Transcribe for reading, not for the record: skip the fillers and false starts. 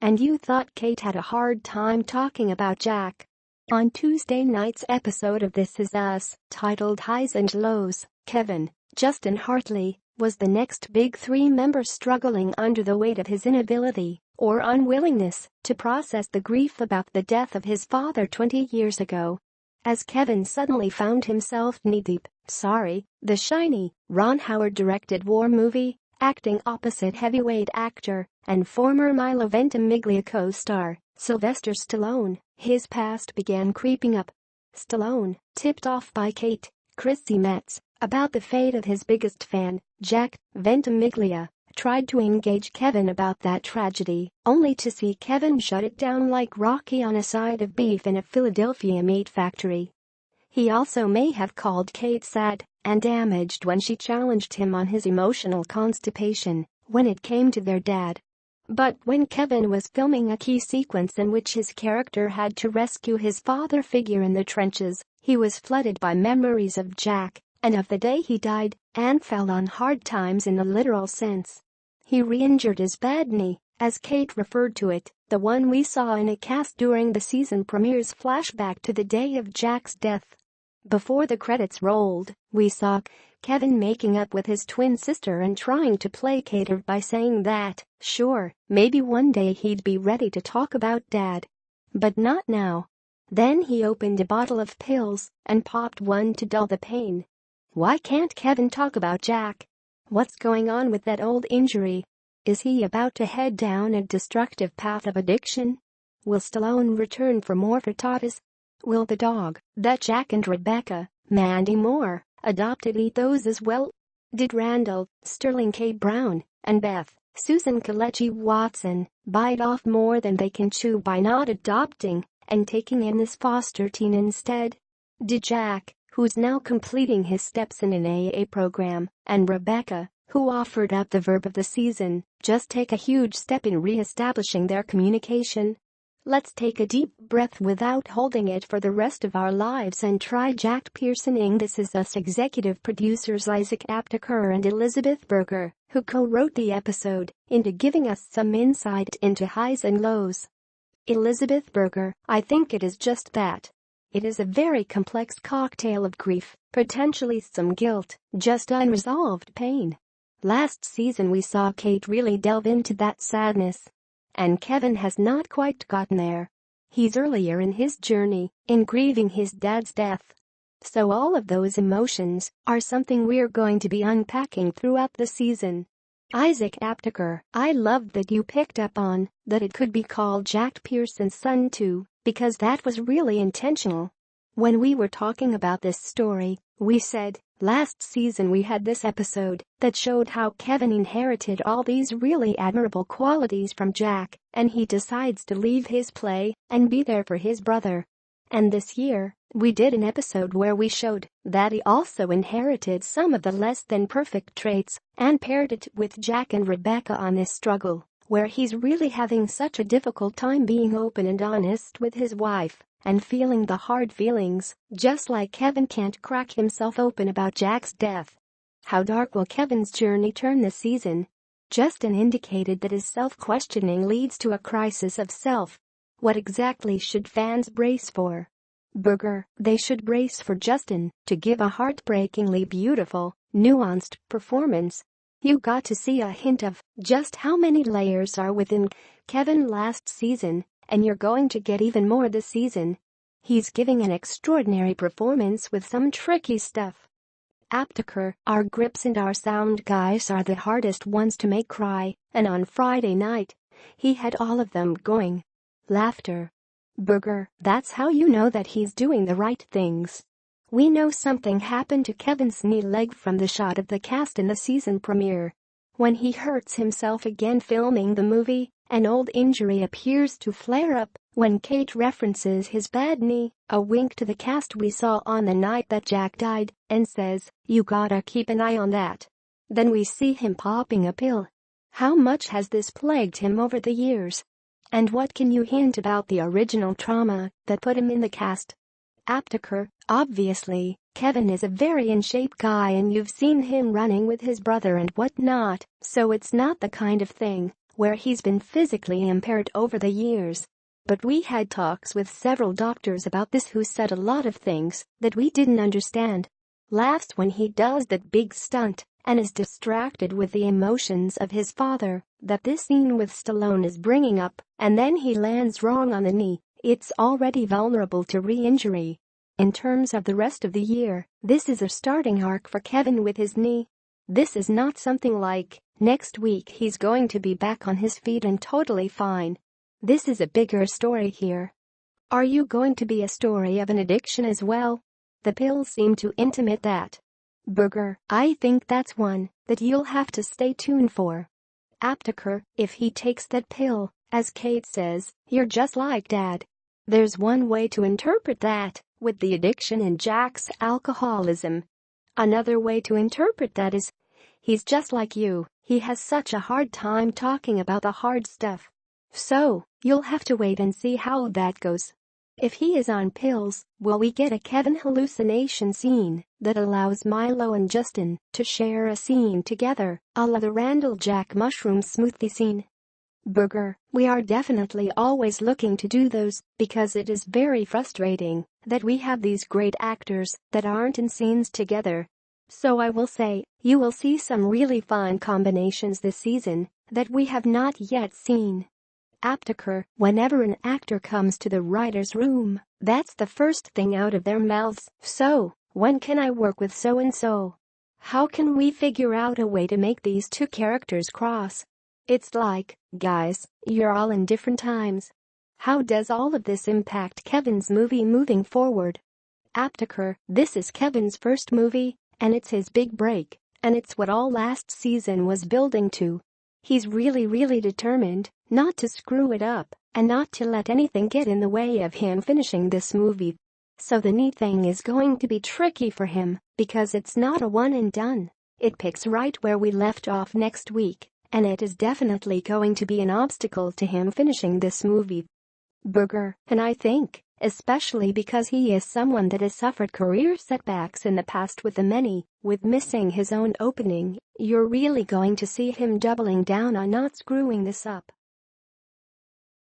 And you thought Kate had a hard time talking about Jack. On Tuesday night's episode of This Is Us, titled Highs and Lows, Kevin, Justin Hartley, was the next big three member struggling under the weight of his inability, or unwillingness, to process the grief about the death of his father 20 years ago. As Kevin suddenly found himself knee-deep, the shiny, Ron Howard-directed war movie, acting opposite heavyweight actor and former Milo Ventimiglia co-star Sylvester Stallone, his past began creeping up. Stallone, tipped off by Kate, Chrissy Metz, about the fate of his biggest fan, Jack Ventimiglia, tried to engage Kevin about that tragedy, only to see Kevin shut it down like Rocky on a side of beef in a Philadelphia meat factory. He also may have called Kate sad and damaged when she challenged him on his emotional constipation when it came to their dad. But when Kevin was filming a key sequence in which his character had to rescue his father figure in the trenches, he was flooded by memories of Jack and of the day he died, and fell on hard times in the literal sense. He re-injured his bad knee, as Kate referred to it, the one we saw in a cast during the season premiere's flashback to the day of Jack's death. Before the credits rolled, we saw Kevin making up with his twin sister and trying to placate her by saying that, sure, maybe one day he'd be ready to talk about Dad. But not now. Then he opened a bottle of pills and popped one to dull the pain. Why can't Kevin talk about Jack? What's going on with that old injury? Is he about to head down a destructive path of addiction? Will Stallone return for more frittatas? Will the dog that Jack and Rebecca, Mandy Moore, adopted eat those as well? Did Randall, Sterling K. Brown, and Beth, Susan Kelechi Watson, bite off more than they can chew by not adopting and taking in this foster teen instead? Did Jack, who's now completing his steps in an AA program, and Rebecca, who offered up the verb of the season, just take a huge step in re-establishing their communication? Let's take a deep breath without holding it for the rest of our lives and try Jack Pearsoning This Is Us executive producers Isaac Aptaker and Elizabeth Berger, who co-wrote the episode, into giving us some insight into highs and lows. Elizabeth Berger, I think it is just that. It is a very complex cocktail of grief, potentially some guilt, just unresolved pain. Last season we saw Kate really delve into that sadness. And Kevin has not quite gotten there. He's earlier in his journey, in grieving his dad's death. So all of those emotions are something we're going to be unpacking throughout the season. Isaac Aptaker, I loved that you picked up on that it could be called Jack Pearson's son too, because that was really intentional. When we were talking about this story, we said, last season we had this episode that showed how Kevin inherited all these really admirable qualities from Jack, and he decides to leave his play and be there for his brother. And this year, we did an episode where we showed that he also inherited some of the less than perfect traits and paired it with Jack and Rebecca on this struggle, where he's really having such a difficult time being open and honest with his wife and feeling the hard feelings, just like Kevin can't crack himself open about Jack's death. How dark will Kevin's journey turn this season? Justin indicated that his self-questioning leads to a crisis of self. What exactly should fans brace for? Berger, they should brace for Justin to give a heartbreakingly beautiful, nuanced performance. You got to see a hint of just how many layers are within Kevin last season, and you're going to get even more this season. He's giving an extraordinary performance with some tricky stuff. Aptaker, our grips and our sound guys are the hardest ones to make cry, and on Friday night, he had all of them going. Laughter. Berger, that's how you know that he's doing the right things. We know something happened to Kevin's knee leg from the shot of the cast in the season premiere. When he hurts himself again filming the movie, an old injury appears to flare up when Kate references his bad knee, a wink to the cast we saw on the night that Jack died, and says, "You gotta keep an eye on that." Then we see him popping a pill. How much has this plagued him over the years? And what can you hint about the original trauma that put him in the cast? Aptaker, obviously, Kevin is a very in-shape guy and you've seen him running with his brother and whatnot, so it's not the kind of thing where he's been physically impaired over the years. But we had talks with several doctors about this who said a lot of things that we didn't understand. Laughs when he does that big stunt and is distracted with the emotions of his father that this scene with Stallone is bringing up, and then he lands wrong on the knee. It's already vulnerable to re-injury. In terms of the rest of the year, this is a starting arc for Kevin with his knee. This is not something like, next week he's going to be back on his feet and totally fine. This is a bigger story here. Are you going to be a story of an addiction as well? The pills seem to intimate that. Berger, I think that's one that you'll have to stay tuned for. Aptaker, if he takes that pill, as Kate says, you're just like Dad. There's one way to interpret that, with the addiction and Jack's alcoholism. Another way to interpret that is, he's just like you, he has such a hard time talking about the hard stuff. So, you'll have to wait and see how that goes. If he is on pills, will we get a Kevin hallucination scene that allows Milo and Justin to share a scene together, a la the Randall Jack mushroom smoothie scene? Berger, we are definitely always looking to do those because it is very frustrating that we have these great actors that aren't in scenes together. So I will say, you will see some really fun combinations this season that we have not yet seen. Aptaker, whenever an actor comes to the writer's room, that's the first thing out of their mouths. So, when can I work with so-and-so? How can we figure out a way to make these two characters cross? It's like, guys, you're all in different times. How does all of this impact Kevin's movie moving forward? Aptaker, this is Kevin's first movie, and it's his big break, and it's what all last season was building to. He's really determined not to screw it up and not to let anything get in the way of him finishing this movie. So the knee thing is going to be tricky for him because it's not a one and done. It picks right where we left off next week, and it is definitely going to be an obstacle to him finishing this movie. Berger, and I think, especially because he is someone that has suffered career setbacks in the past with missing his own opening, you're really going to see him doubling down on not screwing this up.